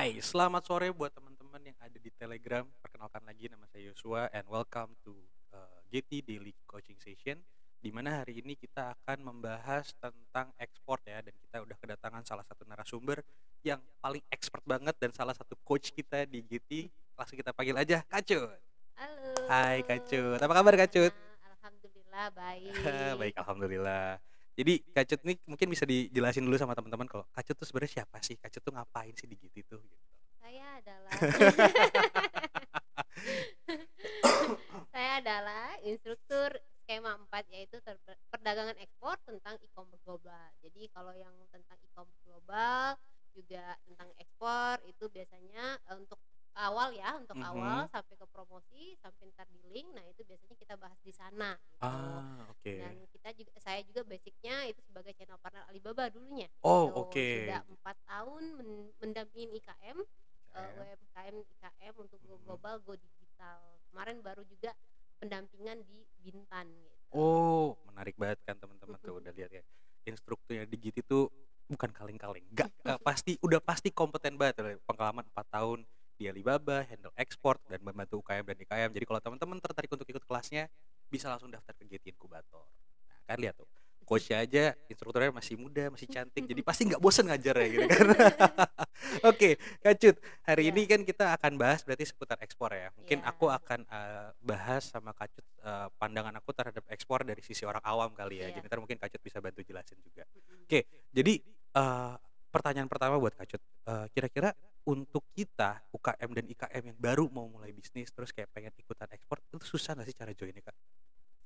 Hai, selamat sore buat teman-teman yang ada di Telegram. Perkenalkan lagi nama saya Yosua and welcome to GT Daily Coaching Session, di mana hari ini kita akan membahas tentang ekspor ya, dan kita udah kedatangan salah satu narasumber yang paling expert banget dan salah satu coach kita di GT. Langsung kita panggil aja Kacut. Halo, Hai Kacut, apa kabar Kacut? gimana? Alhamdulillah baik. Baik, alhamdulillah. Jadi Kacut nih mungkin bisa dijelasin dulu sama teman-teman kalau Kacut tuh sebenarnya siapa sih? Kacut tuh ngapain sih di GT tuh gitu. Saya adalah saya adalah instruktur skema 4 yaitu perdagangan ekspor tentang e-commerce global. Jadi kalau yang tentang e-commerce global juga tentang ekspor itu biasanya untuk awal ya, untuk awal Mhm. sampai ke promosi sampai ntar di link. Nah, itu biasanya kita bahas di sana gitu. Oke. Dan saya juga basicnya itu sebagai channel partner Alibaba dulunya Oh, gitu. oke. Sudah 4 tahun mendampingin IKM, KM. UMKM IKM untuk go Mhm. global, go digital. Kemarin baru juga pendampingan di Bintan gitu. Oh, menarik banget kan teman-teman tuh udah lihat ya. Instrukturnya di GT tuh bukan kaleng-kaleng. Enggak, udah pasti kompeten banget ya. Pengalaman 4 tahun di Alibaba, handle ekspor dan membantu UKM dan IKM. Jadi kalau teman-teman tertarik untuk ikut kelasnya, bisa langsung daftar ke GT Inkubator. Nah, kan lihat tuh. Coachnya aja instrukturnya masih muda, masih cantik. Jadi pasti nggak bosen ngajar ya gitu kan. Oke, Kacut. Hari ini Ya, kan kita akan bahas berarti seputar ekspor ya. Mungkin ya, aku akan bahas sama Kacut pandangan aku terhadap ekspor dari sisi orang awam kali ya. Jadi ya. ntar mungkin Kacut bisa bantu jelasin juga. Oke, jadi pertanyaan pertama buat Kacut. Kira-kira untuk kita UKM dan IKM yang baru mau mulai bisnis terus kayak pengen ikutan ekspor itu susah nggak sih cara joinnya Kak?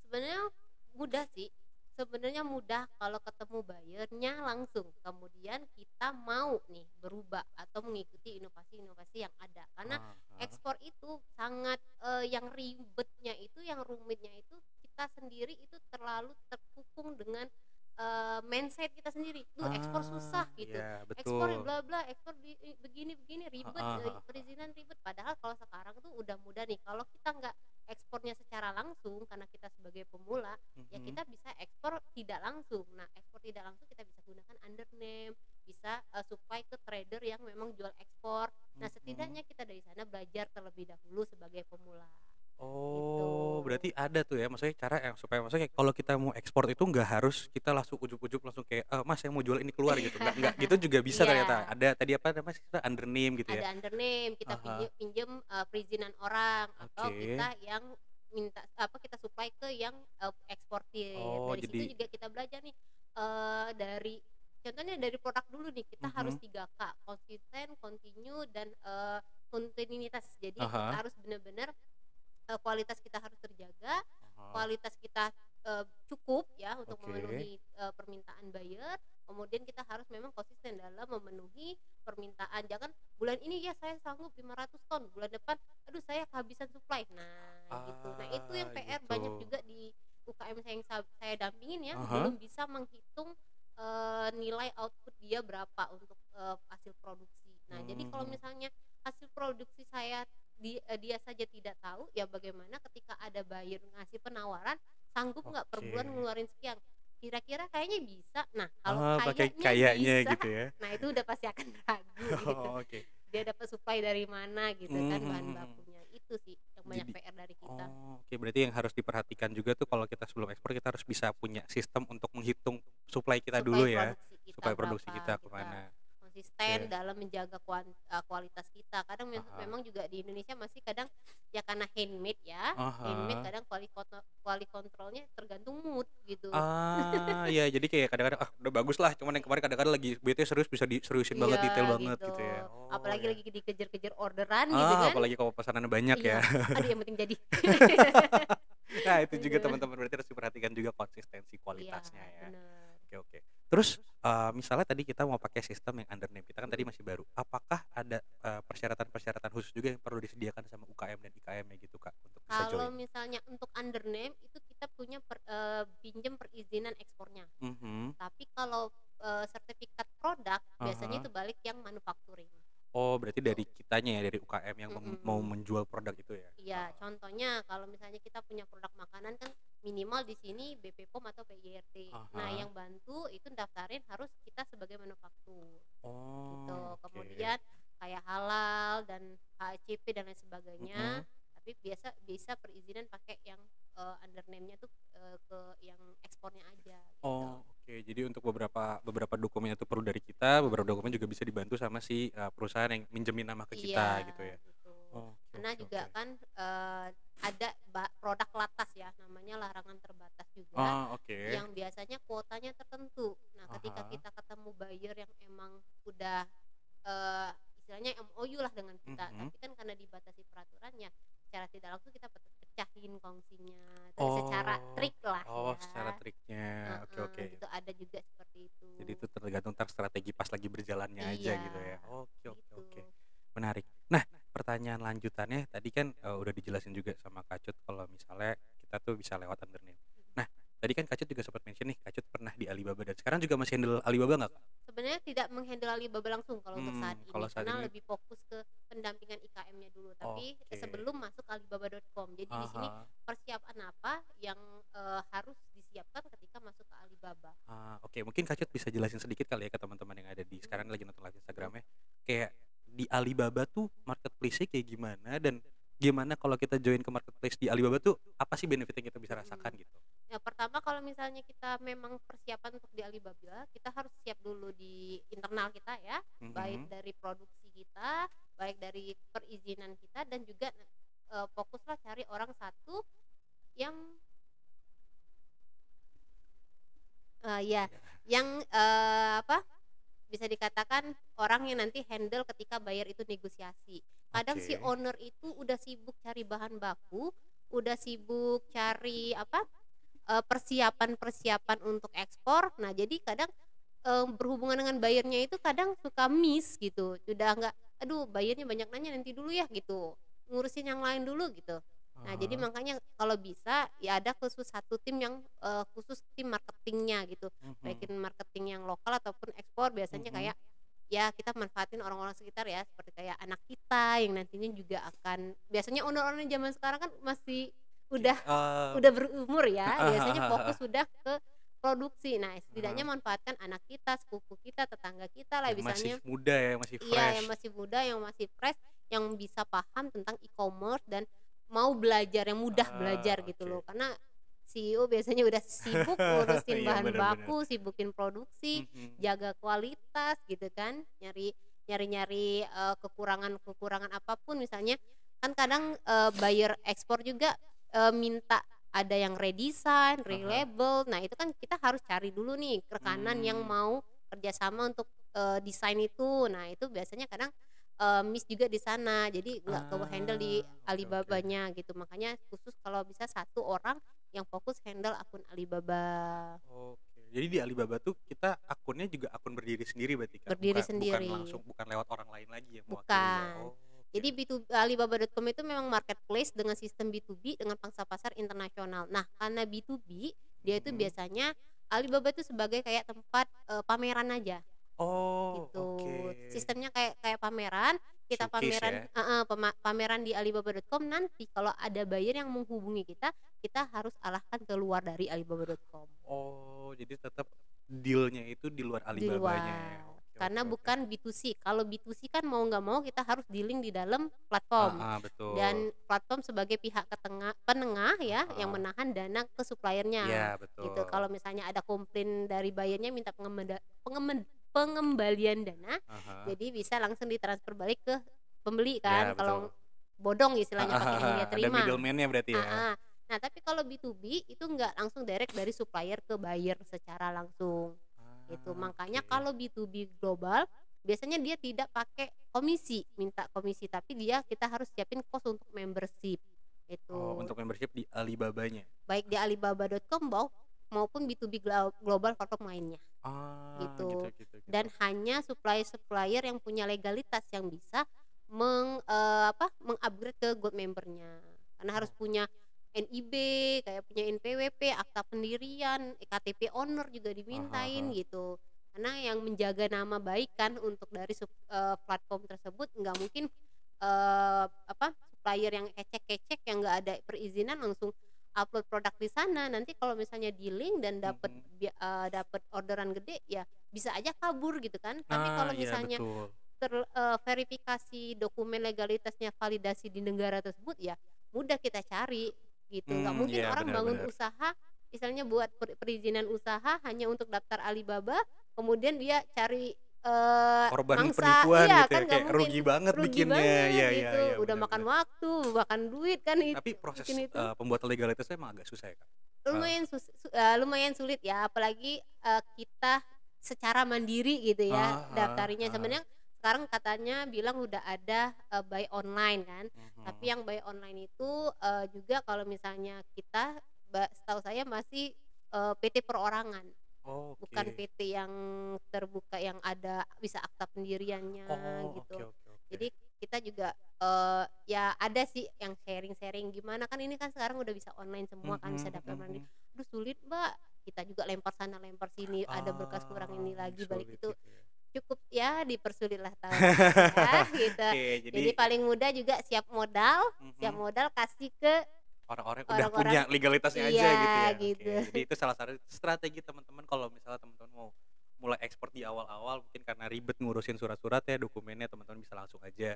Sebenarnya mudah sih. Sebenarnya mudah kalau ketemu buyernya langsung. Kemudian kita mau nih berubah atau mengikuti inovasi-inovasi yang ada. Karena Ah, ah. ekspor itu sangat yang ribetnya itu, yang rumitnya itu kita sendiri itu terlalu terkukung dengan mindset kita sendiri. Duh, ekspor susah gitu. Ya Ekspor betul. bla bla, ekspor begini-begini ribet, Heeh, heeh. perizinan ribet. Padahal kalau sekarang tuh udah mudah nih. Kalau kita nggak ekspornya secara langsung karena kita sebagai pemula, ya Mhm. kita bisa ekspor tidak langsung. Nah, ekspor tidak langsung kita bisa gunakan under name, bisa supply ke trader yang memang jual ekspor. Nah, Mhm. setidaknya kita dari sana belajar terlebih dahulu sebagai pemula gitu. Oh, berarti ada tuh ya, maksudnya cara yang supaya maksudnya kayak kalau kita mau ekspor itu nggak harus kita langsung ujug-ujug langsung kayak, "Mas saya mau jual ini keluar," gitu, nggak gitu juga bisa ternyata. Iya, Ada tadi apa namanya, under name gitu ya? ada under name, kita Aha. pinjem perizinan orang atau Oke. kita yang minta apa kita supply ke yang eksportir. Oh Dari situ jadi juga kita belajar nih dari contohnya dari produk dulu nih, kita harus mhm, 3K, konsisten, continue dan kontinuitas. Jadi kita aha, harus benar-benar kualitas kita harus terjaga, aha, kualitas kita cukup ya untuk oke. memenuhi permintaan buyer. Kemudian kita harus memang konsisten dalam memenuhi permintaan. Jangan bulan ini ya saya sanggup 500 ton, bulan depan aduh saya kehabisan supply. Nah, gitu. Nah, itu yang PR Gitu. banyak juga di UKM saya yang saya dampingin ya, Aha, belum bisa menghitung nilai output dia berapa untuk hasil produksi. Nah, jadi kalau mhm, misalnya hasil produksi saya dia saja tidak tahu, ya bagaimana ketika ada buyer ngasih penawaran, sanggup nggak per oke. bulan ngeluarin sekian, kira-kira kayaknya bisa. Nah, kalau Pakai kayaknya kayaknya bisa, gitu ya? nah itu udah pasti akan ragu gitu, Oh, oke. dia dapat supply dari mana gitu Mmm, kan, mhm, bahan mhm. bakunya. Itu sih yang banyak Jadi PR dari kita. oke, berarti yang harus diperhatikan juga tuh kalau kita sebelum ekspor kita harus bisa punya sistem untuk menghitung supply kita Supply dulu ya, produksi kita supaya produksi berapa, kita kita kemana. konsisten Oke, dalam menjaga kualitas kita. Kadang aha, memang juga di Indonesia masih kadang ya karena handmade ya, handmade aha. kadang quality controlnya tergantung mood gitu. Ya jadi kayak kadang-kadang, udah bagus lah, cuman yang kemarin kadang-kadang lagi bete serius bisa diseriusin banget, detail Iya banget gitu, gitu ya. Oh apalagi ya. lagi dikejar-kejar orderan gitu kan. Apalagi kalau pesanannya banyak ya. Iya, aduh yang penting jadi. Nah itu juga Gitu. teman-teman berarti harus diperhatikan juga konsistensi Iya, kualitasnya ya. bener. Oke, oke. Terus, misalnya tadi kita mau pakai sistem yang under name, kita kan tadi Mhm. masih baru. Apakah ada, persyaratan-persyaratan khusus juga yang perlu disediakan sama UKM dan IKM-nya gitu, Kak, untuk bisa Kalau join? misalnya untuk under name itu kita punya pinjem perizinan ekspornya. Mhm. Tapi kalau sertifikat produk biasanya Ah. itu balik yang manufacturing Oh, berarti gitu. dari kitanya ya, dari UKM yang mau Mhm. menjual produk itu ya? Iya, contohnya kalau misalnya kita punya produk makanan kan minimal di sini BP POM atau PYRT. Nah, Ah. yang bantu itu daftarin harus kita sebagai manufaktur gitu. Oh, Kemudian oke. kayak halal dan HACP dan lain sebagainya, Mm-mm. tapi bisa perizinan pakai yang under name-nya tuh ke yang ekspornya aja gitu. Oh, oke. Jadi untuk beberapa beberapa dokumen itu perlu dari kita, beberapa dokumen juga bisa dibantu sama si perusahaan yang minjemin nama ke kita Iya gitu ya. gitu. Oke, Karena oke, juga oke. kan ada produk latas ya, namanya larangan terbatas juga, Oh, oke. yang biasanya kuotanya tertentu. Nah, ketika Aha. kita ketemu buyer yang emang udah istilahnya MOU lah dengan kita, Mhm. tapi kan karena dibatasi peraturannya, secara tidak langsung kita pecahin kongsinya, secara Oh. trik lah Oh, ya. secara triknya. Oke, oke. Gitu ada juga seperti itu. Jadi itu tergantung strategi pas lagi berjalannya aja Iya, gitu ya. Oke, oke, gitu. oke. Menarik. Nah, pertanyaan lanjutannya tadi kan udah dijelasin juga sama Kak Cut kalau misalnya kita tuh bisa lewat underneath. Nah, tadi kan Kak Cut juga sempat mention nih, Kak Cut pernah di Alibaba dan sekarang juga masih handle Alibaba nggak, Kak? Sebenarnya tidak menghandle Alibaba langsung kalau untuk saat Kalau ini, saat karena ini lebih fokus ke pendampingan IKM-nya dulu, tapi oke. sebelum masuk alibaba.com. Jadi di sini Aha. persiapan apa yang harus disiapkan ketika masuk ke Alibaba. Oke, mungkin Kak Cut bisa jelasin sedikit kali ya ke teman-teman yang ada di sekarang lagi nonton live Instagramnya. Kayak di Alibaba tuh marketplace-nya kayak gimana dan gimana kalau kita join ke marketplace di Alibaba tuh apa sih benefit yang kita bisa rasakan Mhm. gitu? Ya pertama kalau misalnya kita memang persiapan untuk di Alibaba, kita harus siap dulu di internal kita ya, baik Mhm. dari produksi kita, baik dari perizinan kita, dan juga fokuslah cari orang satu yang ya, Iya. yang bisa dikatakan orang yang nanti handle ketika buyer itu negosiasi. Kadang si Oke. owner itu udah sibuk cari bahan baku, udah sibuk cari persiapan-persiapan untuk ekspor. Nah, jadi kadang berhubungan dengan buyernya itu kadang suka miss gitu. Udah nggak, aduh buyernya banyak nanya, nanti dulu ya gitu. Ngurusin yang lain dulu gitu. Nah, jadi Aha. makanya kalau bisa ya ada khusus satu tim yang khusus tim marketingnya gitu. Baik Mhm. tim marketing yang lokal ataupun ekspor, biasanya Mhm. kayak ya kita manfaatin orang-orang sekitar ya, seperti kayak anak kita yang nantinya juga akan, biasanya owner-owner zaman sekarang kan masih Oke. udah udah berumur ya, Heeh, biasanya heeh, fokus heeh. sudah ke produksi. Nah, setidaknya Heeh. manfaatkan anak kita, sepupu kita, tetangga kita lah Yang masih misalnya. muda ya, masih Iya, fresh. yang masih muda, yang masih fresh, yang bisa paham tentang e-commerce dan mau belajar, yang mudah belajar gitu Oke. loh. Karena CEO biasanya udah sibuk ngurusin Iya, bahan benar-benar. baku, sibukin produksi, Mhm. jaga kualitas gitu kan, nyari-nyari kekurangan-kekurangan apapun misalnya. Kan kadang buyer ekspor juga minta ada yang redesign, Aha. relabel. Nah, itu kan kita harus cari dulu nih rekanan yang Mmm. mau kerjasama untuk desain itu. Nah, itu biasanya kadang miss juga di sana, jadi nggak ke-handle di Oke, oke. Alibabanya gitu. Makanya khusus kalau bisa satu orang yang fokus handle akun Alibaba, Oke. Jadi di Alibaba tuh kita akunnya juga akun berdiri sendiri berarti, Kak? berdiri Bukan sendiri. langsung bukan lewat orang lain lagi yang mewakili ya? Bukan. Oke, Jadi oke. Alibaba.com itu memang marketplace dengan sistem B2B dengan pangsa pasar internasional. Nah, karena B2B, dia itu Mhm. biasanya Alibaba itu sebagai kayak tempat pameran aja. Oh, Gitu. oke. Sistemnya kayak kayak pameran, kita Showcase pameran ya? pameran di alibaba.com, nanti kalau ada buyer yang menghubungi kita, kita harus arahkan keluar dari alibaba.com. Oh, jadi tetap deal-nya itu di luar Di Alibabanya ya? luar. Oke, oke, Karena oke. bukan B2C. Kalau B2C kan mau nggak mau kita harus dealing di dalam platform. Heeh, betul. Dan platform sebagai pihak penengah ya, yang Heeh. menahan dana ke suppliernya Iya, gitu. betul. Kalau misalnya ada komplain dari buyernya minta pengembalian dana, Aha. jadi bisa langsung ditransfer balik ke pembeli Iya, kan, kalau betul. bodong istilahnya pakai yang dia Ada terima. middleman-nya berarti ya? Heeh. Nah, tapi kalau B2B itu nggak langsung direct dari supplier ke buyer secara langsung gitu. Makanya Oke. kalau B2B global biasanya dia tidak pakai komisi, minta komisi, tapi kita harus siapin cost untuk membership Oh, itu. untuk membership di Alibabanya? Baik di alibaba.com maupun B2B global platform lainnya Gitu, gitu. gitu, gitu. Dan hanya supplier-supplier yang punya legalitas yang bisa mengupgrade ke gold membernya. Karena harus Oh. punya NIB, kayak punya NPWP, akta pendirian, KTP owner juga dimintain Aha. gitu. Karena yang menjaga nama baik kan untuk dari platform tersebut, nggak mungkin supplier yang kecek-kecek yang nggak ada perizinan langsung upload produk di sana. Nanti kalau misalnya di-link dan dapat orderan gede, ya bisa aja kabur gitu kan. Tapi kalau Iya misalnya betul. verifikasi dokumen legalitasnya validasi di negara tersebut ya mudah kita cari gitu. Nggak mungkin Iya orang bangun benar-benar. usaha misalnya buat perizinan usaha hanya untuk daftar Alibaba, kemudian dia cari Korban mangsa, penipuan iya gitu ya, kan nggak kayak mungkin, rugi banget rugi bikinnya. banget Iya iya gitu, iya, udah makan benar-benar. waktu, makan duit kan Tapi proses, bikin itu. pembuatan legalitasnya emang agak susah ya, Kak? Lumayan sulit ya, apalagi, kita secara mandiri gitu ya Heeh daftarinnya. heeh. Sebenarnya sekarang katanya bilang udah ada, buy online kan, tapi Mhm. yang buy online itu, juga kalau misalnya kita setahu saya masih, PT perorangan, bukan Oke. PT yang terbuka yang ada bisa akta pendiriannya Oh, oke gitu. oke oke. Jadi kita juga, ya ada sih yang sharing-sharing gimana, kan ini kan sekarang udah bisa online semua kan, bisa Mhm daftar mhm mandiri. mhm. "Aduh sulit Mbak," kita juga lempar sana lempar sini, ada berkas kurang ini Ini lagi, balik sulit itu gitu ya. cukup ya dipersulit lah tahapannya ya gitu. Oke, jadi Jadi paling mudah juga siap mhm, modal kasih ke orang-orang udah punya orang-orang, legalitasnya aja gitu iya ya. Oke, gitu. jadi itu salah satu strategi teman-teman kalau misalnya teman-teman mau mulai ekspor di awal-awal mungkin karena ribet ngurusin surat-surat ya, dokumennya teman-teman bisa langsung aja,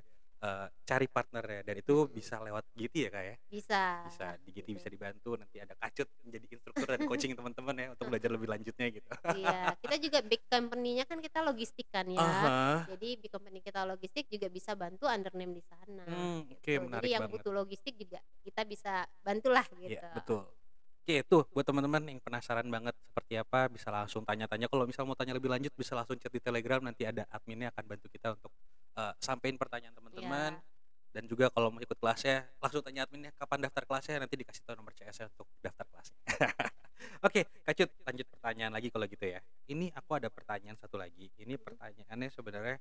cari partnernya dan itu Mhm, bisa lewat Giti ya, Kak, ya? bisa Bisa di Giti gitu. bisa dibantu, nanti ada Kacut menjadi instruktur dan coaching teman-teman ya untuk belajar lebih lanjutnya gitu. Iya, kita juga big company-nya kan kita logistik kan ya. Ah. Jadi big company kita logistik juga bisa bantu undername di sana Oke, gitu. Jadi menarik yang banget. butuh logistik juga kita bisa bantulah Iya, gitu. betul. Oke, tuh buat teman-teman yang penasaran banget seperti apa bisa langsung tanya-tanya. Kalau misal mau tanya lebih lanjut bisa langsung chat di Telegram, nanti ada adminnya akan bantu kita untuk, sampein pertanyaan teman-teman. Iya. Dan juga kalau mau ikut kelasnya langsung tanya adminnya kapan daftar kelasnya, nanti dikasih tahu nomor CS-nya untuk daftar kelasnya. Oke, Kak Cut, lanjut pertanyaan lagi kalau gitu ya. Ini aku ada pertanyaan satu lagi. Ini Mhm, pertanyaannya sebenarnya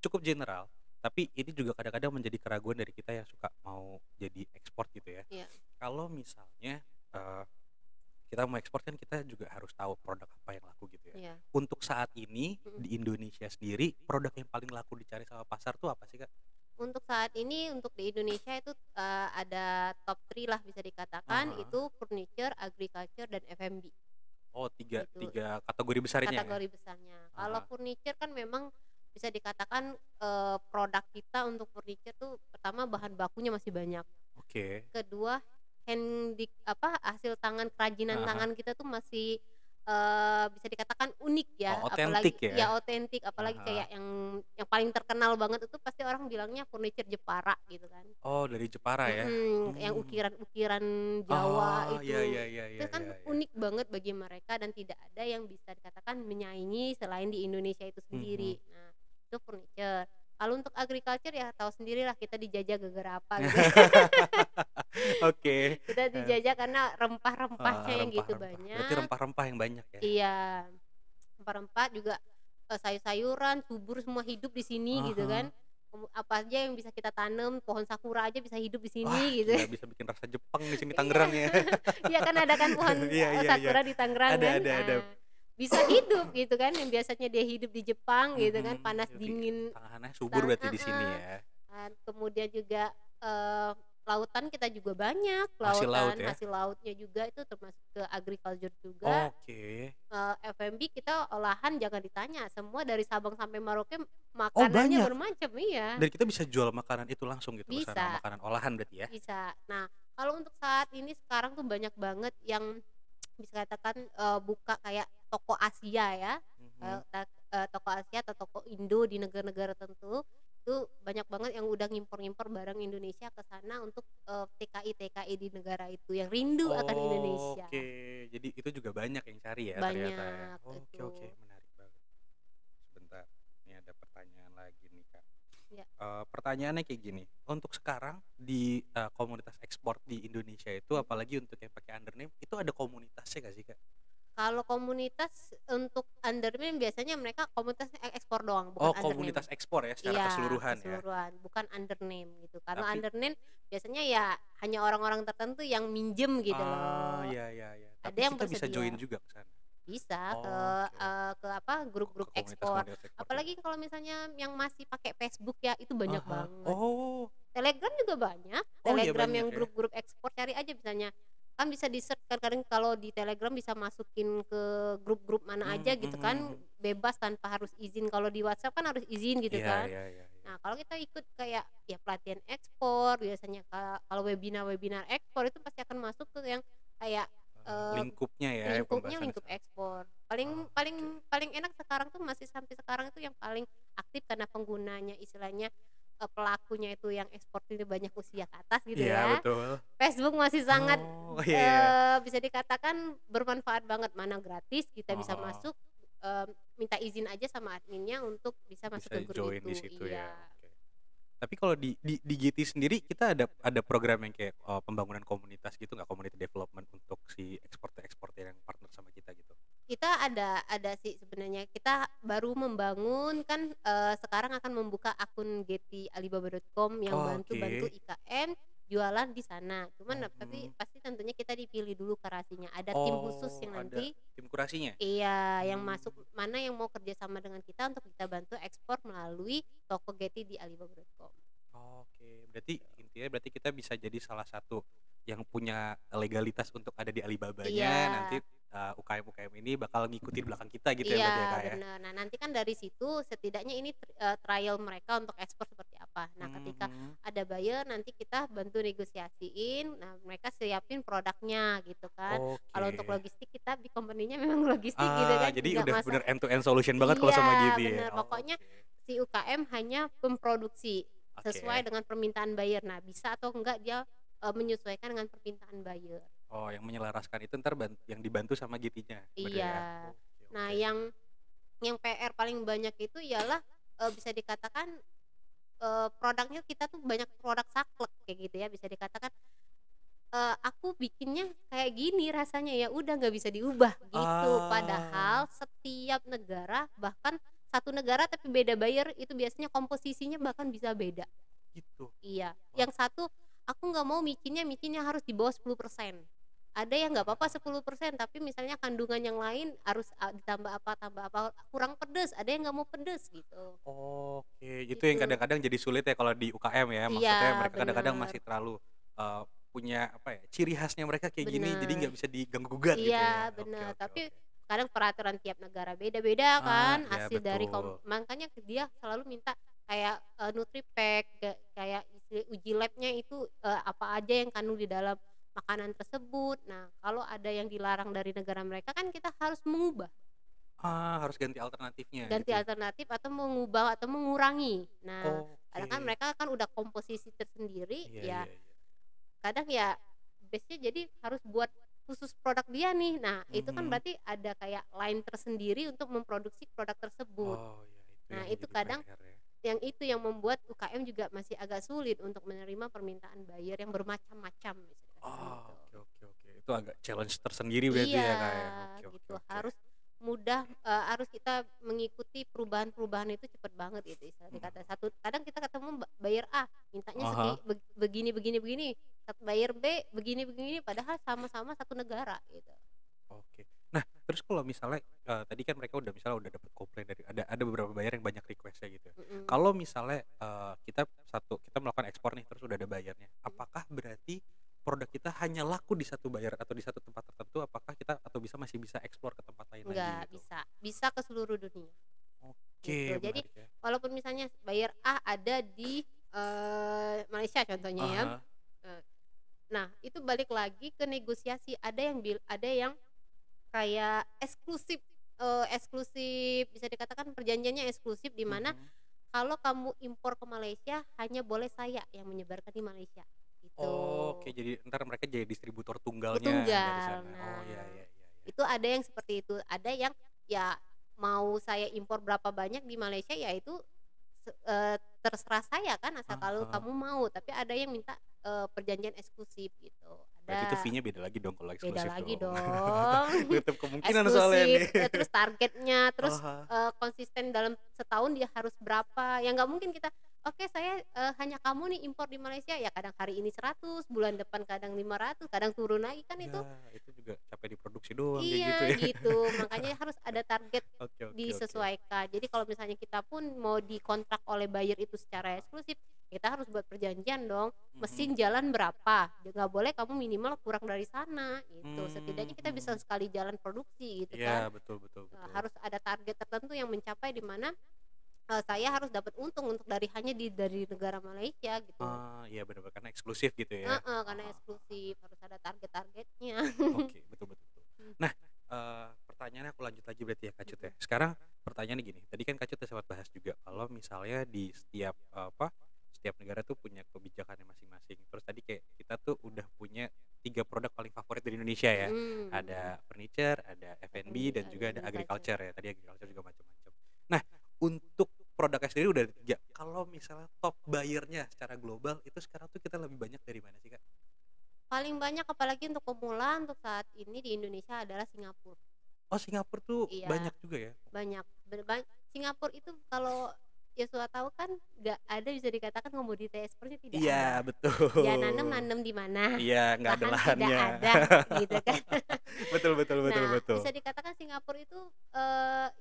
cukup general, tapi ini juga kadang-kadang menjadi keraguan dari kita yang suka mau jadi ekspor gitu ya. iya Kalau misalnya, eee, kita mau ekspor kan kita juga harus tahu produk apa yang laku gitu ya. iya, Untuk saat ini mhm. di Indonesia sendiri, produk yang paling laku dicari sama pasar tuh apa sih, Kak? Untuk saat ini untuk di Indonesia itu, ada top 3 lah bisa dikatakan Heeh. itu furniture, agriculture, dan F&B Oh, tiga gitu tiga kategori besarnya ya? kategori besarnya. Kalau Heeh. furniture kan memang bisa dikatakan, produk kita untuk furniture tuh pertama bahan bakunya masih banyak, Oke. kedua hasil tangan kerajinan Heeh heeh. tangan kita tuh masih, bisa dikatakan unik ya, Oh, apalagi otentik ya? ya otentik, Heeh apalagi heeh. kayak yang paling terkenal banget itu pasti orang bilangnya furniture Jepara gitu kan. Oh, dari Jepara ya? Yang Mmm. ukiran-ukiran Jawa Oh, iya iya iya itu iya kan iya iya. unik banget bagi mereka dan tidak ada yang bisa dikatakan menyaingi selain di Indonesia itu Mhm. sendiri. Nah, itu furniture. Kalau untuk agriculture ya tahu sendirilah kita dijajah gara-gara apa gitu. Oke, Kita dijajah karena rempah-rempahnya yang gitu rempah-rempah. Berarti banyak. rempah-rempah yang banyak ya? Iya, rempah-rempah juga, sayur-sayuran subur semua hidup di sini Ah gitu hah. kan. Apa aja yang bisa kita tanam, pohon sakura aja bisa hidup di Wah, sini gitu. gila bisa bikin rasa Jepang di sini Iya. Tangerang ya. Iya kan ada kan pohon, Iya iya iya. sakura di Tangerang kan. Ada. Nah, bisa hidup gitu kan, yang biasanya dia hidup di Jepang gitu kan, Mhm, panas jadi dingin tanahnya subur berarti di sini ya? kemudian juga, lautan kita juga banyak, Hasil laut ya? hasil lautnya juga itu termasuk ke agriculture juga, Oke. F&B kita olahan jangan ditanya, semua dari Sabang sampai Merauke Oh, makanannya banyak? bermacam, iya, Dan kita bisa jual makanan itu langsung gitu bersama bisa. makanan olahan berarti ya? Bisa. Nah, kalau untuk saat ini sekarang tuh banyak banget yang bisa katakan, buka kayak toko Asia ya, Mhm. toko Asia atau toko Indo di negara-negara tertentu, itu banyak banget yang udah ngimpor-ngimpor barang Indonesia ke sana untuk, TKI-TKI di negara itu yang rindu akan Indonesia. Oke, jadi itu juga banyak yang cari ya ternyata ya? Banyak Oke itu. oke, menarik banget. Sebentar, ini ada pertanyaan lagi nih, Kak. Ya. Pertanyaannya kayak gini, untuk sekarang di, komunitas ekspor di Indonesia itu Mhm. apalagi untuk yang pakai undername, itu ada komunitasnya nggak sih, Kak? Kalau komunitas untuk undername biasanya mereka komunitas ekspor doang, bukan Oh, undername. komunitas ekspor ya secara Iya, keseluruhan ya? keseluruhan, bukan undername gitu. Kalau Tapi undername biasanya ya hanya orang-orang tertentu yang minjem gitu loh. iya iya iya, Ada tapi yang kita bisa join bersedia. juga ke sana? Bisa Oke, grup-grup ke ekspor. komunitas-komunitas ekspor juga? Apalagi kalau misalnya yang masih pakai Facebook ya, itu banyak Ah. banget. Oh Telegram juga banyak, oh iya Telegram banyak yang ya? grup-grup ekspor cari aja misalnya. Kan bisa di-search kan kadang kalau di Telegram bisa masukin ke grup-grup mana aja Mmm, gitu mhm kan, mhm. bebas tanpa harus izin. Kalau di WhatsApp kan harus izin gitu Iya kan. iya iya iya. Nah, kalau kita ikut kayak ya pelatihan ekspor biasanya kalau webinar ekspor itu pasti akan masuk ke yang kayak eh, Lingkupnya ya, lingkupnya pembahasan di lingkup sana. ekspor. Paling paling Oke. paling enak sekarang tuh masih sampai sekarang itu yang paling aktif karena penggunanya istilahnya pelakunya itu yang ekspor itu banyak usia ke atas gitu Iya, ya. betul. Facebook masih sangat Oh, iya iya. bisa dikatakan bermanfaat banget, mana gratis kita bisa Oh, masuk, minta izin aja sama adminnya untuk bisa masuk bisa ke grup join di itu. situ ya. Iya. Oke. Tapi kalau di GT sendiri kita ada program yang kayak pembangunan komunitas gitu nggak, community development untuk si eksportir yang partner sama kita gitu. Kita ada sih sebenarnya, kita baru membangun kan, sekarang akan membuka akun getty.alibaba.com yang bantu-bantu Oke. IKM jualan di sana. Cuman tapi Mhm. pasti tentunya kita dipilih dulu kurasinya, ada tim khusus Oh, yang ada nanti tim kurasinya? iya, yang Hmm. masuk mana yang mau kerja sama dengan kita untuk kita bantu ekspor melalui toko Getty di alibaba.com. Oke, berarti kita bisa jadi salah satu yang punya legalitas untuk ada di Alibabanya, Iya. nanti UKM-UKM ini bakal ngikutin belakang kita gitu ya Iya, berarti ya Kak ya? bener. Nah, nanti kan dari situ setidaknya ini trial mereka untuk ekspor seperti apa. Nah, ketika Mhm. ada buyer nanti kita bantu negosiasiin, nah mereka siapin produknya gitu kan. Kalau untuk Oke. logistik kita di company-nya memang logistik gitu kan, Jadi nggak udah masa bener end to end solution banget kalau sama iya, Giti ya? bener. Pokoknya Oke. si UKM hanya pemproduksi sesuai Oke. dengan permintaan buyer. Nah, bisa atau enggak dia menyesuaikan dengan permintaan buyer. Oh, yang menyelaraskan itu ntar yang dibantu sama Gitinya berarti ya? Iya. Oke Nah, oke. yang PR paling banyak itu ialah bisa dikatakan produknya kita tuh banyak produk saklek kayak gitu ya, bisa dikatakan aku bikinnya kayak gini rasanya, ya udah nggak bisa diubah gitu. Ah, Padahal setiap negara, bahkan satu negara tapi beda buyer, itu biasanya komposisinya bahkan bisa beda. gitu. Iya, Wah, yang satu aku nggak mau micinnya harus di bawah 10%. Ada yang nggak apa-apa 10%, tapi misalnya kandungan yang lain harus tambah apa, kurang pedes, ada yang nggak mau pedes gitu. oke, itu yang Gitu. kadang-kadang jadi sulit ya kalau di UKM ya, Iya, maksudnya mereka kadang-kadang bener masih terlalu eee, punya apa ya, ciri khasnya mereka kayak gini, jadi bener. nggak bisa diganggu gugat gitu ya. Iya, Oke bener, oke tapi oke. kadang peraturan tiap negara beda-beda kan, Iya hasil dari betul. makanya dia selalu minta kayak, Nutripack, kayak uji labnya itu, apa aja yang kandung di dalam makanan tersebut. Nah, kalau ada yang dilarang dari negara mereka kan kita harus mengubah, Harus ganti alternatifnya ganti gitu ya? alternatif atau mengubah atau mengurangi. Nah, Oke. kadang kan mereka kan udah komposisi tersendiri, Iya ya iya iya. kadang ya base-nya jadi harus buat khusus produk dia nih. Nah, itu kan Mhm. berarti ada kayak line tersendiri untuk memproduksi produk tersebut. Oh ya, itu Nah, yang itu jadi kadang PR ya. yang membuat UKM juga masih agak sulit untuk menerima permintaan buyer yang bermacam-macam bisa dikatakan gitu. Oke oke oke. Itu agak challenge tersendiri berarti Iya, ya, Kak, ya? Oke oke gitu. oke. Harus mudah, harus kita mengikuti perubahan-perubahan itu cepet banget gitu istilah Mhm. dikata. Satu kadang kita ketemu buyer A mintanya Ah begini begini begini, buyer B begini begini, padahal sama-sama satu negara gitu. Oke. Nah, terus kalau misalnya, tadi kan mereka udah misalnya udah dapat komplain dari ada beberapa buyer yang banyak request-nya gitu ya. Mhm, Kalau misalnya, kita melakukan ekspor nih, terus udah ada bayarnya, mhm. apakah berarti produk kita hanya laku di satu buyer atau di satu tempat tertentu, apakah kita atau masih bisa ekspor ke tempat lain lagi Enggak, gitu? bisa ke seluruh dunia gitu. Oke, Jadi menarik ya. walaupun misalnya buyer A ada di, Malaysia contohnya ya, Ah eee, nah itu balik lagi ke negosiasi, ada yang kayak eksklusif, eksklusif bisa dikatakan perjanjiannya eksklusif di mana mhm. kalau kamu impor ke Malaysia hanya boleh saya yang menyebarkan di Malaysia, gitu. Oke, jadi entar mereka jadi distributor tunggalnya dari Tunggal. sana. Oh, iya Nah, iya iya iya. itu ada yang seperti itu, ada yang ya mau saya impor berapa banyak di Malaysia ya itu terserah saya kan asal kalau Heeh. kamu mau, tapi ada yang minta, perjanjian eksklusif gitu, Berarti itu ada. fee-nya beda lagi dong kalau Beda eksklusif lagi dong. dong. Nutup kemungkinan soalnya Eksklusif, nih. terus targetnya, terus, Ah konsisten dalam setahun dia harus berapa, ya nggak mungkin kita, "Oke saya, hanya kamu nih impor di Malaysia," ya kadang hari ini 100, bulan depan kadang 500, kadang turun lagi, kan itu Ya, itu juga capek diproduksi doang kayak gitu iya ya. gitu, makanya harus ada target Oke oke oke. disesuaikan. Jadi kalau misalnya kita pun mau dikontrak oleh buyer itu secara eksklusif, kita harus buat perjanjian dong, Mhm. mesin jalan berapa, nggak boleh kamu minimal kurang dari sana gitu, setidaknya kita bisa Mhm. sekali jalan produksi gitu Iya, kan. betul betul betul. Harus ada target tertentu yang mencapai di mana saya harus dapat untung untuk dari negara Malaysia gitu. Iya bener-bener karena eksklusif gitu ya? Heeh, karena Heeh. eksklusif harus ada targetnya. Oke, betul betul betul. Nah, pertanyaannya aku lanjut lagi berarti ya Kak Cut ya. Sekarang pertanyaannya gini, tadi kan Kak Cut udah sempat bahas juga kalau misalnya di setiap, setiap negara tuh punya kebijakannya masing-masing. Terus tadi kayak kita tuh udah punya 3 produk paling favorit di Indonesia ya. Mhm, Ada furniture, ada F&B, F&B, dan juga ada agriculture. agriculture ya. Tadi agriculture juga macam-macam. Nah, untuk produknya sendiri udah ada 3. Kalau misalnya top buyer-nya secara global itu sekarang tuh kita lebih banyak dari mana sih, Kak? Paling banyak apalagi untuk pemula untuk saat ini di Indonesia adalah Singapura. Oh, Singapura tuh Iya, banyak juga ya? banyak Singapura itu kalau Yosua tahu kan nggak ada bisa dikatakan komoditi ekspornya tidak Iya, ada. Dia betul. nanam di mana, Iya, nggak ada lahan tidak lahannya. ada, gitu kan. Betul betul betul Nah, betul. bisa dikatakan Singapura itu,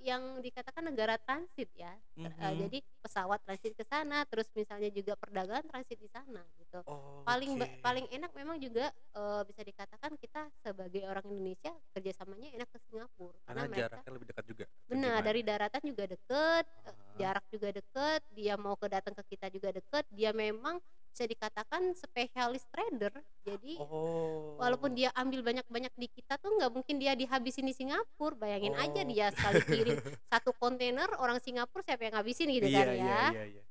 yang dikatakan negara transit ya, Mhm. jadi pesawat transit ke sana, terus misalnya juga perdagangan transit di sana gitu. Oke. Paling enak memang juga, bisa dikatakan kita sebagai orang Indonesia kerjasamanya enak ke Singapura, karena Karena mereka jaraknya lebih dekat juga atau benar gimana? dari daratan juga deket, Heeh. jarak juga deket, dia mau datang ke kita juga deket, dia memang bisa dikatakan spesialis trader. Jadi walaupun Oh. dia ambil banyak-banyak di kita tuh nggak mungkin dia dihabisin di Singapura, bayangin aja dia Oke. sekali kirim satu kontainer orang Singapura siapa yang ngabisin gitu Iya kan iya ya. iya iya.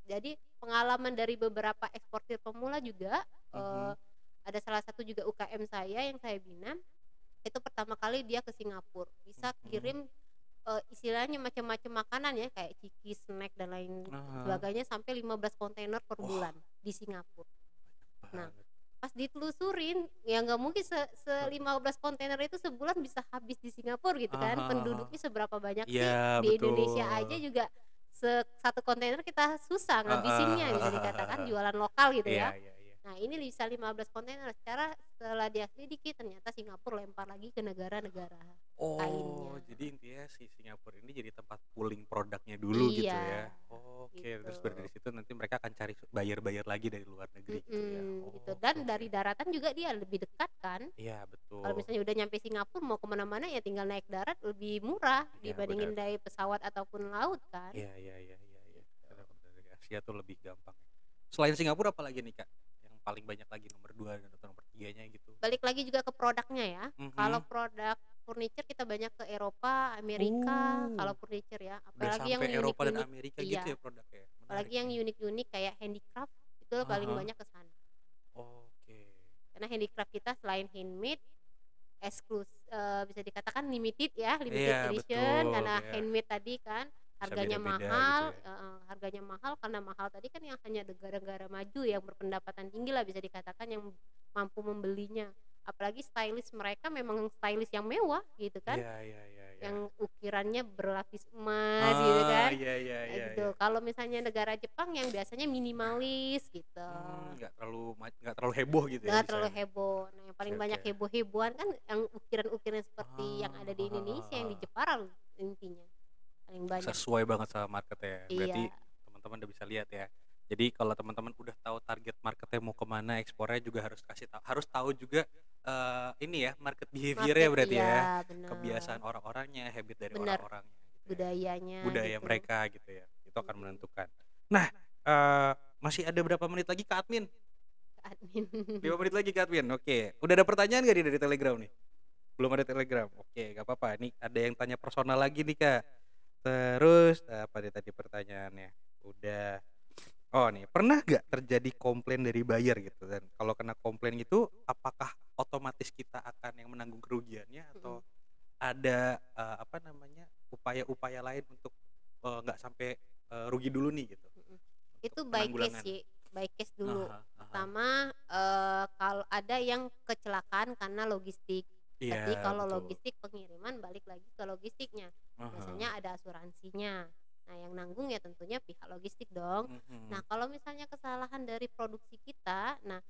Jadi pengalaman dari beberapa eksportir pemula juga, Mhm. ada salah satu juga UKM saya yang saya bina, itu pertama kali dia ke Singapura, bisa Mhm. kirim, istilahnya macam-macam makanan ya kayak ciki, snack dan lain Heeh. sebagainya sampai 15 kontainer per Wah, bulan di Singapura. Nah, banget. pas ditelusurin, ya nggak mungkin se-15 kontainer itu sebulan bisa habis di Singapura gitu Heeh kan, heeh heeh. penduduknya seberapa banyak Iya, sih, di Indonesia aja betul. juga satu kontainer kita susah Heeh ngabisinnya bisa dikatakan heeh. jualan lokal gitu Iya ya. iya iya. Nah ini bisa 15 kontainer, setelah dia selidiki ternyata Singapura lempar lagi ke negara-negara Oh, lainnya. jadi intinya si Singapura ini jadi tempat pooling produknya dulu gitu Iya, ya? Oke, gitu. terus dari situ nanti mereka akan cari buyer-buyer lagi dari luar negeri gitu ya? Gitu Oke dan oke. dari daratan juga dia lebih dekat kan. Iya Kalau betul. misalnya udah nyampe Singapura mau kemana mana ya tinggal naik darat lebih murah Iya benar. dibandingin dari pesawat ataupun laut kan, Iya iya iya iya iya. gitu. Benar benar. Dari Asia tuh lebih gampang. Selain Singapura apa lagi nih Kak? Yang paling banyak lagi nomor 2 dan atau nomor 3-nya gitu? Balik lagi juga ke produknya ya, kalau Mhm. produk furniture kita banyak ke Eropa, Amerika, kalau furniture ya, Udah apalagi yang sampai Eropa dan unik-unik Amerika gitu iya, ya produknya? Menarik apalagi yang nih. unik-unik kayak handicraft, itu paling Aha. banyak ke sana. Oke. Karena handicraft kita selain handmade, bisa dikatakan limited ya, limited Iya edition betul, karena kayak handmade tadi kan bisa harganya beda-beda gitu mahal ya? heeh, harganya mahal karena mahal tadi kan yang hanya negara-negara maju yang berpendapatan tinggi lah bisa dikatakan yang mampu membelinya. Apalagi stylish mereka memang stylish yang mewah gitu kan, Iya iya iya iya. yang ukirannya berlapis emas gitu kan, Iya iya kayak iya gitu. iya. Kalau misalnya negara Jepang yang biasanya minimalis gitu. Nggak terlalu heboh gitu ya Nggak terlalu desainnya? heboh. Nah, yang Oke paling oke. banyak heboh-hebohan kan yang ukiran-ukiran seperti yang Ah, ada di heeh heeh Indonesia, yang di heeh. Jepara loh intinya, paling banyak. Sesuai banget sama marketnya. Berarti Iya, teman-teman udah bisa lihat ya. Jadi kalau teman-teman udah tahu target marketnya mau kemana, ekspornya juga harus tahu juga, ini ya market behavior-nya market berarti iya, ya. bener Kebiasaan orang-orangnya, habit dari bener, orang-orangnya gitu ya. budayanya Budaya gitu, mereka gitu ya. Itu akan mhm, menentukan. Nah, eee, masih ada berapa menit lagi Kak admin? ke admin. 5 menit lagi Kak admin, oke. Udah ada pertanyaan nggak nih dari Telegram nih? Belum ada Telegram? Oke, nggak apa-apa. Ini ada yang tanya personal lagi nih Kak. Terus, apa nih tadi pertanyaannya? Udah. Oh nih, pernah nggak terjadi komplain dari buyer gitu, dan kalau kena komplain gitu, apakah otomatis kita akan yang menanggung kerugiannya atau Mhm, ada, apa namanya, upaya-upaya lain untuk, nggak sampai, rugi dulu nih gitu, mhm. untuk Itu by case penanggulangan? sih, by case dulu. Aha aha. Pertama, kalau ada yang kecelakaan karena logistik. Berarti Iya kalau betul. logistik pengiriman balik lagi ke logistiknya. Aha. Biasanya ada asuransinya. Nah, yang nanggung ya tentunya pihak logistik dong. Nah, Mhm. kalau misalnya kesalahan dari produksi kita, nah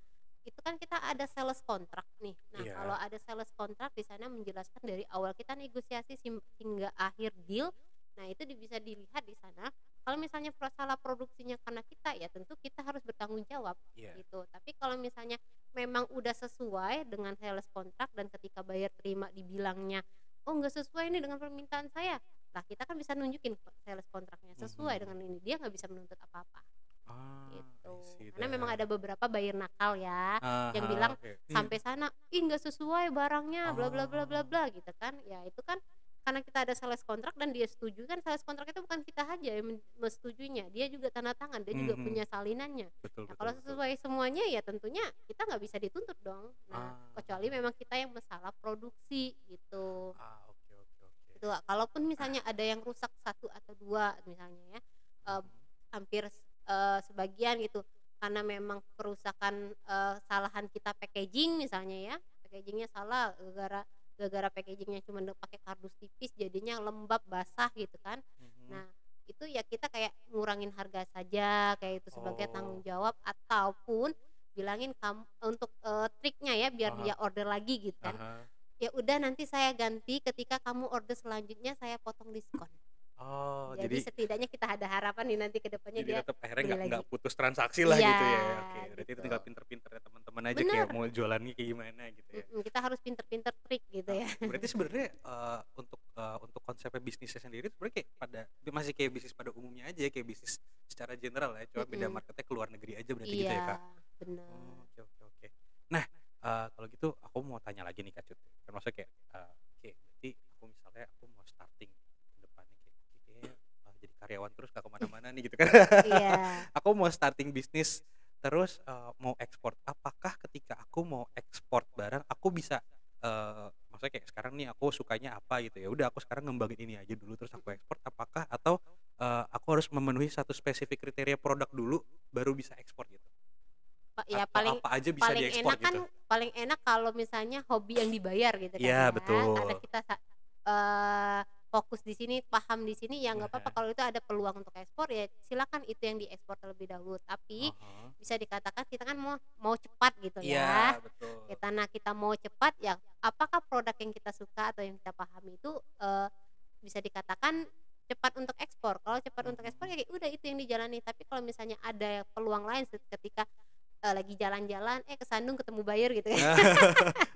itu kan kita ada sales kontrak nih. Nah, kalau Iya. ada sales kontrak di sana menjelaskan dari awal kita negosiasi hingga akhir deal. Nah, itu bisa dilihat di sana. Kalau misalnya salah produksinya karena kita, ya tentu kita harus bertanggung jawab Iya. gitu. Tapi kalau misalnya memang udah sesuai dengan sales kontrak dan ketika bayar terima dibilangnya, "Oh, nggak sesuai nih dengan permintaan saya." Lah kita kan bisa nunjukin sales kontraknya sesuai dengan ini, dia nggak bisa menuntut apa-apa I gitu. see Karena memang that. ada beberapa buyer nakal ya yang bilang Oke. sampai sana, ih nggak sesuai barangnya, bla bla bla bla Oh, bla gitu kan. Ya itu kan karena kita ada sales kontrak dan dia setuju, kan sales kontrak itu bukan kita aja yang mesetujuinya, dia juga tanda tangan, dia juga mhm, punya salinannya. betul Nah betul kalau betul. sesuai semuanya ya tentunya kita nggak bisa dituntut dong. Nah kecuali Ah, memang kita yang masalah produksi gitu. oke oke oke. Itu kalaupun misalnya ada yang rusak satu atau dua misalnya ya, eee, Mhm, hampir sebagian gitu, karena memang kerusakan, kesalahan kita packaging misalnya ya, packaging-nya salah gara-gara packaging-nya cuma pakai kardus tipis jadinya lembab, basah gitu kan. mhm. Nah, itu ya kita kayak ngurangin harga saja kayak itu sebagai tanggung Oh, jawab, ataupun bilangin untuk, triknya ya biar ah dia order lagi gitu kan, hah. ya udah nanti saya ganti ketika kamu order selanjutnya saya potong diskon. Oh, Jadi setidaknya kita ada harapan nih nanti ke depannya jadi dia tetap akhirnya beli nggak lagi. putus transaksi lah Iya, gitu ya. Oke, berarti itu gitu. tinggal pinter-pinter ya teman-teman aja kayak Bener, mau jualannya kayak gimana gitu ya. kita harus pinter-pinter trik gitu ya. Berarti sebenarnya, untuk konsepnya bisnisnya sendiri sebenarnya kayak masih kayak bisnis pada umumnya aja ya, kayak bisnis secara general ya, cuma beda Mhm, marketnya ke luar negeri aja berarti gitu iya, ya, Kak? bener. Oh, oke oke oke. Nah, kalau gitu aku mau tanya lagi nih Kak Cut, kan maksudnya kayak, oke berarti aku mau starting ke depannya kayak, oke kayaknya, jadi karyawan terus gak kemana mana nih gitu kan. Iya, Aku mau starting bisnis terus, mau ekspor. Apakah ketika aku mau ekspor barang aku bisa, maksudnya kayak sekarang nih aku sukanya apa gitu ya, udah aku sekarang ngembangin ini aja dulu terus aku mhm. ekspor apakah atau, aku harus memenuhi satu spesifik kriteria produk dulu baru bisa ekspor gitu? Ya Atau paling apa aja bisa paling diekspor enak kan, gitu? paling enak kalau misalnya hobi yang dibayar gitu kan Iya ya, karena betul. kita eee, fokus di sini, paham di sini, ya nggak apa-apa Heeh. kalau itu ada peluang untuk ekspor ya silakan itu yang diekspor terlebih dahulu. Tapi Ah. bisa dikatakan kita kan mau mau cepat gitu ya. Iya betul. Karena kita mau cepat ya apakah produk yang kita suka atau yang kita pahami itu, bisa dikatakan cepat untuk ekspor. Kalau cepat untuk ekspor Mhm. ya udah itu yang dijalani, tapi kalau misalnya ada peluang lain ketika lagi jalan-jalan, kesandung ketemu buyer gitu ya.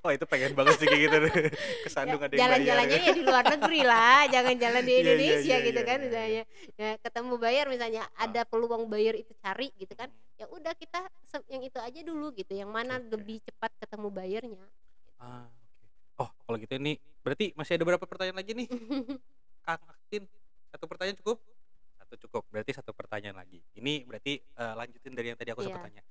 Wah itu pengen banget sih kayak gitu ke Ya Sandung ada yang bayar. jalan-jalannya ya di luar negeri lah, jangan jalan di Iya iya Indonesia iya gitu iya kan iya iya. misalnya. Nah, ketemu buyer misalnya Ah, ada peluang buyer itu cari gitu kan, mhm. ya udah kita yang itu aja dulu gitu, yang Oke mana oke. lebih cepat ketemu buyernya gitu. Oke. Oh kalau gitu ini berarti masih ada berapa pertanyaan lagi nih Kang Aktin? Satu pertanyaan cukup? Satu cukup, berarti satu pertanyaan lagi. Ini berarti, lanjutin dari yang tadi aku sempet Iya, tanya.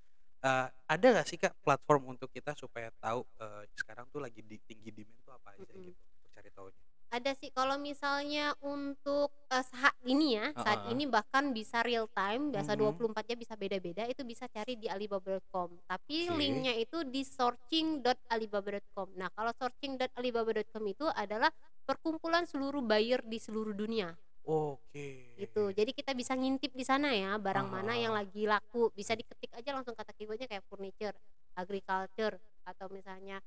Ada nggak sih Kak platform untuk kita supaya tahu, sekarang tuh lagi tinggi demand tuh apa aja mhm. gitu untuk cari taunya? Ada sih kalau misalnya untuk, saat ini ya, saat Heeh. ini bahkan bisa real time, biasa Mhm. 24 jam bisa beda-beda, itu bisa cari di alibaba.com. Tapi Oke. linknya itu di searching.alibaba.com. Nah, kalau searching.alibaba.com itu adalah perkumpulan seluruh buyer di seluruh dunia, Oke. gitu. Jadi kita bisa ngintip di sana ya, barang mana yang Heeh. lagi laku, bisa diketik aja langsung kata keyword-nya kayak furniture, agriculture, atau misalnya,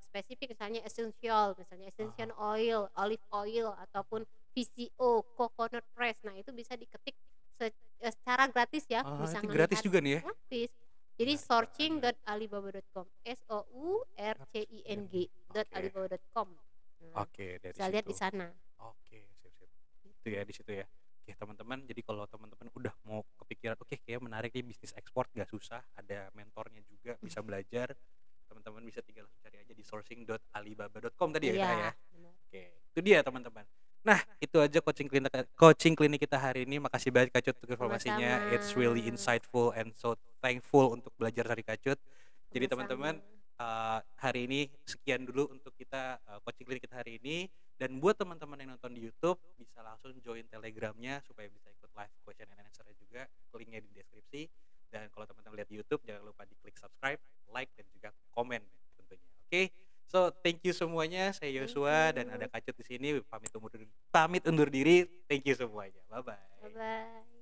spesifik misalnya essential oil, olive oil, ataupun VCO, coconut press. Nah, itu bisa diketik secara gratis ya, bisa Itu gratis ngelihat juga nih ya? gratis. Jadi Menarik banget. searching.alibaba.com, Caption. sourching Oke. .alibaba.com. Nah, Oke, dari bisa lihat situ. di sana. Oke, sip sip. Itu ya, di situ ya. Oke, teman-teman, jadi kalau teman-teman udah mau kepikiran, "Oke, kayak menarik nih bisnis ekspor, gak susah, ada mentornya juga, bisa belajar." Teman-teman bisa tinggal langsung cari aja di sourcing.alibaba.com tadi ya, Kak, ya? Iya, benar. Oke, itu dia teman-teman. Nah, itu aja coaching klinik kita hari ini. Makasih banget Kak Cut untuk Sama-sama. informasinya. It's really insightful and so thankful untuk belajar dari Kak Cut. Jadi Sama-sama. teman-teman, hari ini sekian dulu untuk kita, coaching klinik kita hari ini. Dan buat teman-teman yang nonton di YouTube bisa langsung join Telegramnya supaya bisa ikut live question and answer-nya juga. Linknya di deskripsi. Dan kalau teman-teman lihat di YouTube jangan lupa diklik subscribe, like dan juga komen tentunya. Oke. So, thank you semuanya. Saya Thank Yosua dan ada you. Kacut di sini. Pamit undur diri. Thank you semuanya. Bye bye. Bye-bye.